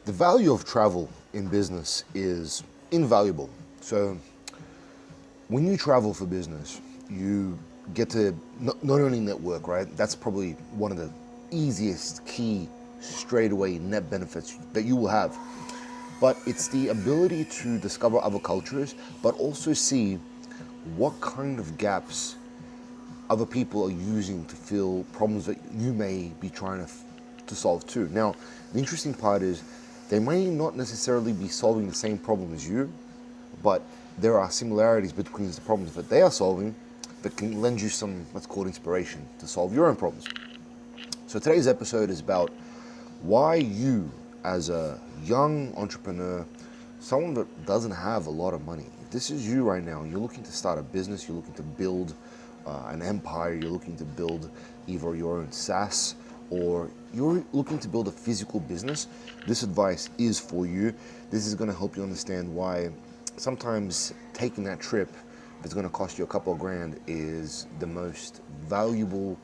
The value of travel in business is invaluable. So when you travel for business, you get to not only network, right? That's probably one of the easiest key straightaway net benefits that you will have. But it's the ability to discover other cultures, but also see what kind of gaps other people are using to fill problems that you may be trying to solve too. Now, the interesting part is they may not necessarily be solving the same problem as you, but there are similarities between the problems that they are solving that can lend you some, let's call it inspiration, to solve your own problems. So today's episode is about why you, as a young entrepreneur, someone that doesn't have a lot of money, if this is you right now, you're looking to start a business, you're looking to build an empire, you're looking to build either your own SaaS or you're looking to build a physical business, this advice is for you. This is going to help you understand why sometimes taking that trip that's going to cost you a couple of grand is the most valuable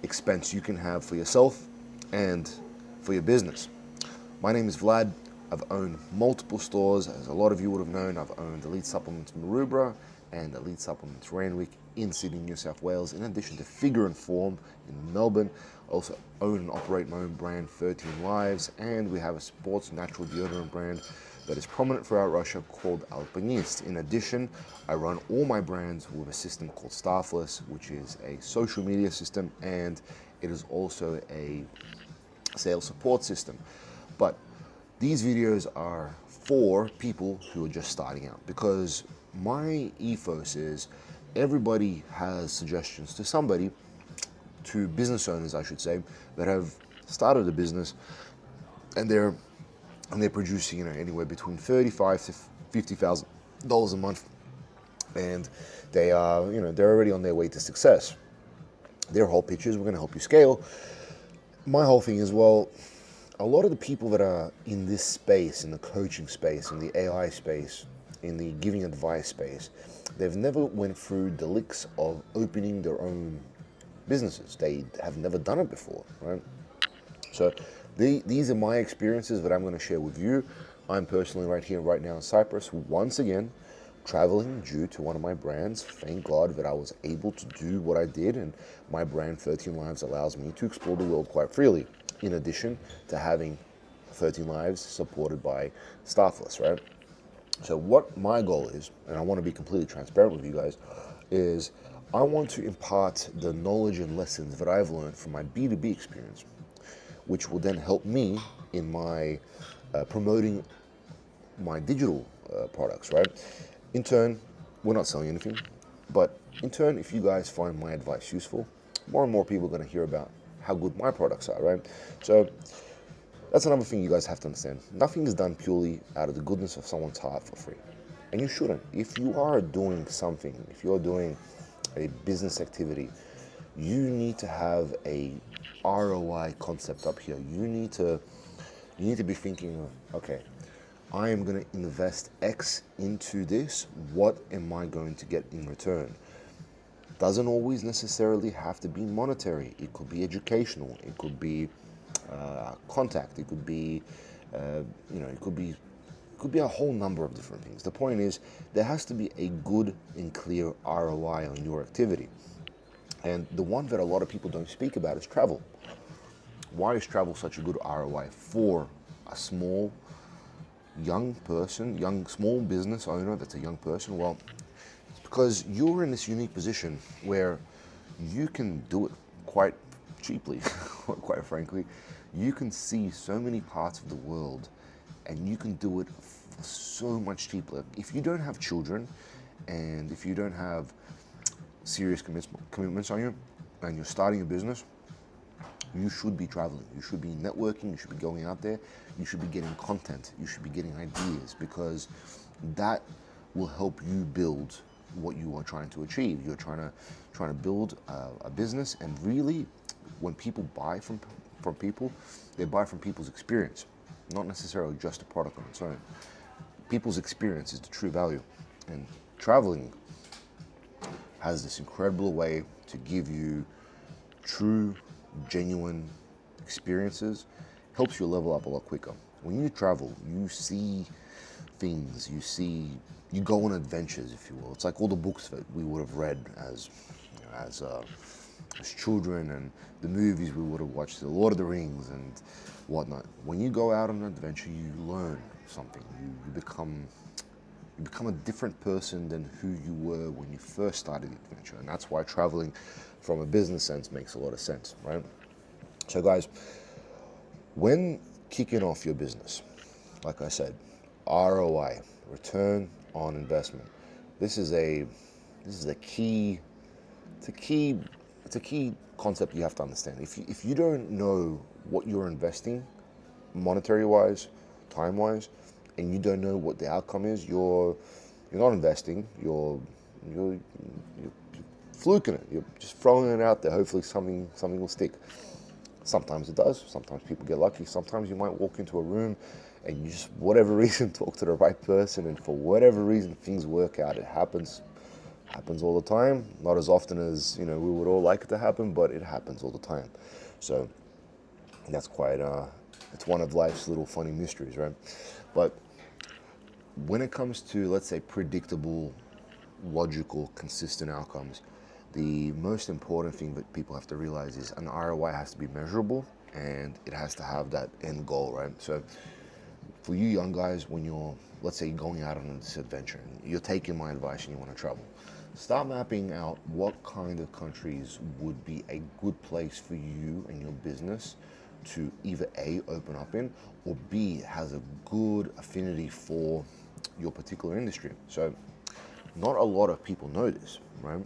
expense you can have for yourself and for your business. My name is Vlad. I've owned multiple stores. As a lot of you would have known, I've owned Elite Supplements Maroubra and Elite Supplements Randwick in Sydney, New South Wales, in addition to Figure and Form in Melbourne. I also own and operate my own brand, 13 Lives, and we have a sports natural deodorant brand that is prominent throughout Russia called Alpinist. In addition, I run all my brands with a system called Staffless, which is a social media system, and it is also a sales support system. But these videos are for people who are just starting out, because my ethos is everybody has suggestions to somebody, to business owners, I should say, that have started a business and they're producing, anywhere between $35,000 to $50,000 a month, and they are, they're already on their way to success. Their whole pitch is, we're going to help you scale. My whole thing is, well, a lot of the people that are in this space, in the coaching space, in the AI space, in the giving advice space, they've never went through the licks of opening their own businesses. They have never done it before, right? So these are my experiences that I'm going to share with you. I'm personally right here, right now in Cyprus, once again, traveling due to one of my brands. Thank God that I was able to do what I did, and my brand 13 Lives allows me to explore the world quite freely, in addition to having 13 Lives supported by Staffless, right? So what my goal is, and I want to be completely transparent with you guys, is I want to impart the knowledge and lessons that I've learned from my B2B experience, which will then help me in my promoting my digital products, right? In turn, we're not selling anything, but in turn, if you guys find my advice useful, more and more people are going to hear about how good my products are, right? So that's another thing you guys have to understand. Nothing is done purely out of the goodness of someone's heart for free. And you shouldn't. If you are doing something, if you're doing a business activity, you need to have a ROI concept up here. You need to be thinking of, okay, I am going to invest X into this. What am I going to get in return? Doesn't always necessarily have to be monetary. It could be educational. It could be contact. It could be, it could be a whole number of different things. The point is, there has to be a good and clear ROI on your activity. And the one that a lot of people don't speak about is travel. Why is travel such a good ROI for a small, young person, small business owner that's a young person? Well, it's because you're in this unique position where you can do it quite cheaply, quite frankly. You can see so many parts of the world and you can do it for so much cheaper. If you don't have children and if you don't have serious commitments on you and you're starting a business, you should be traveling, you should be networking, you should be going out there, you should be getting content, you should be getting ideas, because that will help you build what you are trying to achieve. You're trying to build a business, and really, when people buy from people, they buy from people's experience, not necessarily just a product on its own. People's experience is the true value, and traveling has this incredible way to give you true, genuine experiences, helps you level up a lot quicker. when you travel, you see things, you go on adventures, if you will. It's like all the books that we would have read as, you know, as children, and the movies we would have watched, The Lord of the Rings and whatnot. When you go out on an adventure, you learn something. You become a different person than who you were when you first started the adventure, and that's why traveling, from a business sense, makes a lot of sense, right? So, guys, when kicking off your business, like I said, ROI, return on investment. This is a key. It's a key concept you have to understand. If you don't know what you're investing, monetary wise, time wise, and you don't know what the outcome is, you're not investing. You're fluking it. You're just throwing it out there. Hopefully, something will stick. Sometimes it does. Sometimes people get lucky. Sometimes you might walk into a room and you just, whatever reason, talk to the right person, and for whatever reason, things work out. It happens all the time. Not as often as we would all like it to happen, but it happens all the time. So that's quite it's one of life's little funny mysteries, right? But when it comes to, let's say, predictable, logical, consistent outcomes, the most important thing that people have to realize is an ROI has to be measurable, and it has to have that end goal, right? So for you young guys, when you're, let's say, going out on this adventure, and you're taking my advice and you want to travel, start mapping out what kind of countries would be a good place for you and your business to either A, open up in, or B, has a good affinity for your particular industry. So not a lot of people know this, right?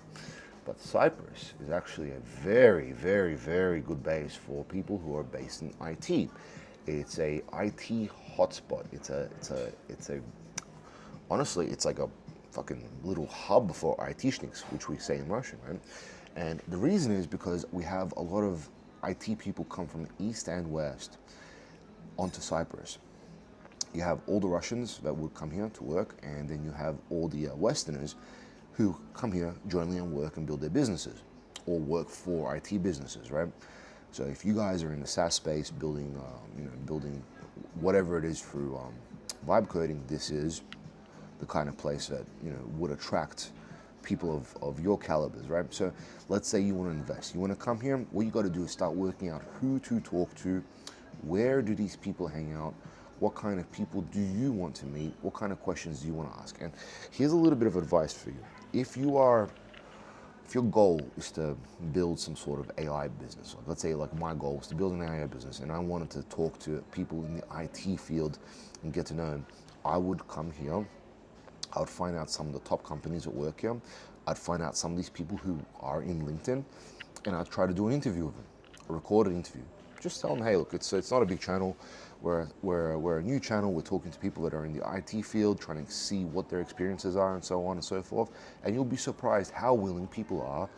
But Cyprus is actually a very, very, very good base for people who are based in IT. It's a IT hotspot. Honestly, it's like a fucking little hub for ITshniks, which we say in Russian, right? And the reason is because we have a lot of IT people come from the east and west onto Cyprus. You have all the Russians that would come here to work, and then you have all the Westerners who come here jointly and work and build their businesses, or work for IT businesses, right? So if you guys are in the SaaS space, building whatever it is through vibe coding, this is the kind of place that would attract people of your calibers, right? So let's say you want to invest, you want to come here. What you got to do is start working out who to talk to, where do these people hang out, what kind of people do you want to meet, what kind of questions do you want to ask. And here's a little bit of advice for you. If your goal is to build some sort of AI business, let's say like my goal was to build an AI business, and I wanted to talk to people in the IT field and get to know them, I would come here. I would find out some of the top companies that work here. I'd find out some of these people who are in LinkedIn, and I'd try to do an interview with them, a recorded interview. Just tell them, hey, look, it's not a big channel. We're a new channel. We're talking to people that are in the IT field, trying to see what their experiences are, and so on and so forth. And you'll be surprised how willing people are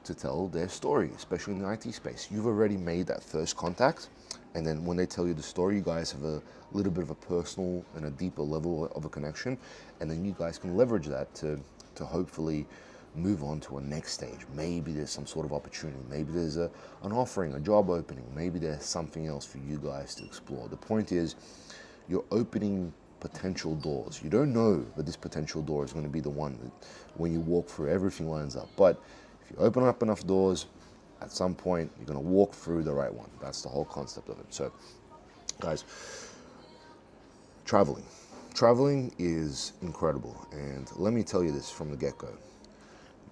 to tell their story, especially in the IT space. You've already made that first contact, and then when they tell you the story, you guys have a little bit of a personal and a deeper level of a connection, and then you guys can leverage that to hopefully move on to a next stage. Maybe there's some sort of opportunity. Maybe there's an offering, a job opening. Maybe there's something else for you guys to explore. The point is, you're opening potential doors. You don't know that this potential door is going to be the one that when you walk through, everything lines up. But if you open up enough doors, at some point, you're going to walk through the right one. That's the whole concept of it. So, guys, traveling. Traveling is incredible. And let me tell you this from the get-go.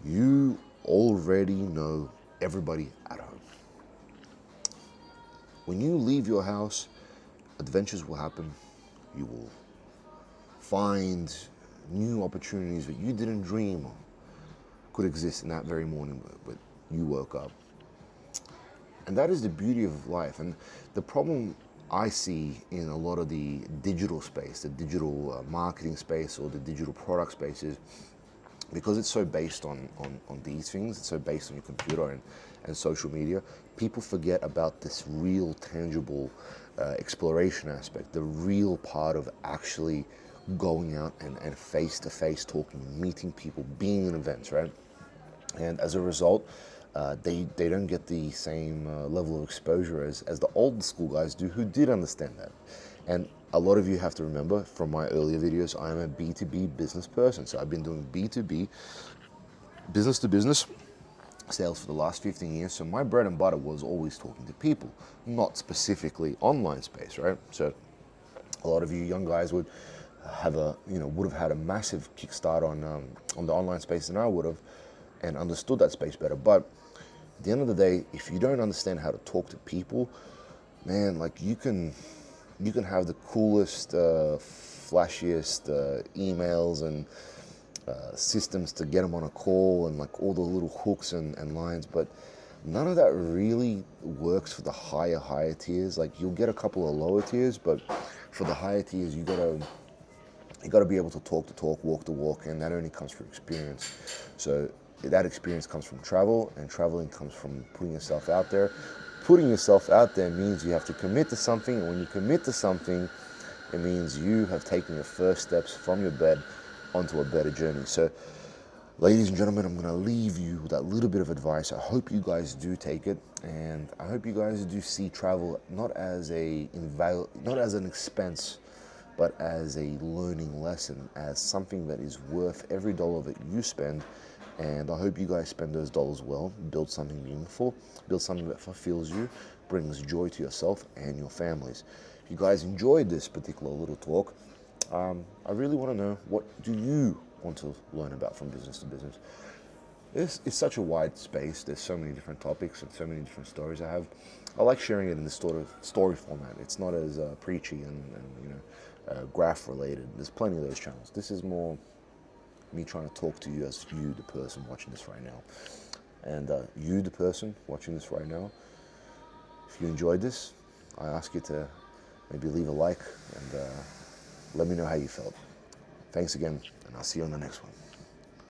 You already know everybody at home. When you leave your house, adventures will happen. You will find new opportunities that you didn't dream could exist in that very morning, but you woke up. And that is the beauty of life. And the problem I see in a lot of the digital space, the digital marketing space or the digital product space is because it's so based on these things, it's so based on your computer and social media, people forget about this real tangible exploration aspect, the real part of actually going out and face-to-face talking, meeting people, being in events, right? And as a result, they don't get the same level of exposure as the old school guys do who did understand that. And a lot of you have to remember from my earlier videos, I am a B2B business person. So I've been doing B2B, business to business sales for the last 15 years. So my bread and butter was always talking to people, not specifically online space, right? So a lot of you young guys would would have had a massive kickstart on the online space than I would have, and understood that space better. But at the end of the day, if you don't understand how to talk to people, man, like you can have the coolest, flashiest emails and systems to get them on a call, and like all the little hooks and lines, but none of that really works for the higher tiers. Like you'll get a couple of lower tiers, but for the higher tiers, you gotta be able to talk, walk the walk, and that only comes from experience. So that experience comes from travel, and traveling comes from putting yourself out there. Putting yourself out there means you have to commit to something, and when you commit to something, it means you have taken your first steps from your bed onto a better journey. So, ladies and gentlemen, I'm gonna leave you with that little bit of advice. I hope you guys do take it, and I hope you guys do see travel not as an expense, but as a learning lesson, as something that is worth every dollar that you spend. And I hope you guys spend those dollars well, build something meaningful, build something that fulfills you, brings joy to yourself and your families. If you guys enjoyed this particular little talk, I really want to know, what do you want to learn about from business to business? It's such a wide space. There's so many different topics and so many different stories I have. I like sharing it in this sort of story format. It's not as preachy and graph related. There's plenty of those channels. This is more me trying to talk to you as you, the person watching this right now. And you, the person watching this right now, if you enjoyed this, I ask you to maybe leave a like and let me know how you felt. Thanks again, and I'll see you on the next one.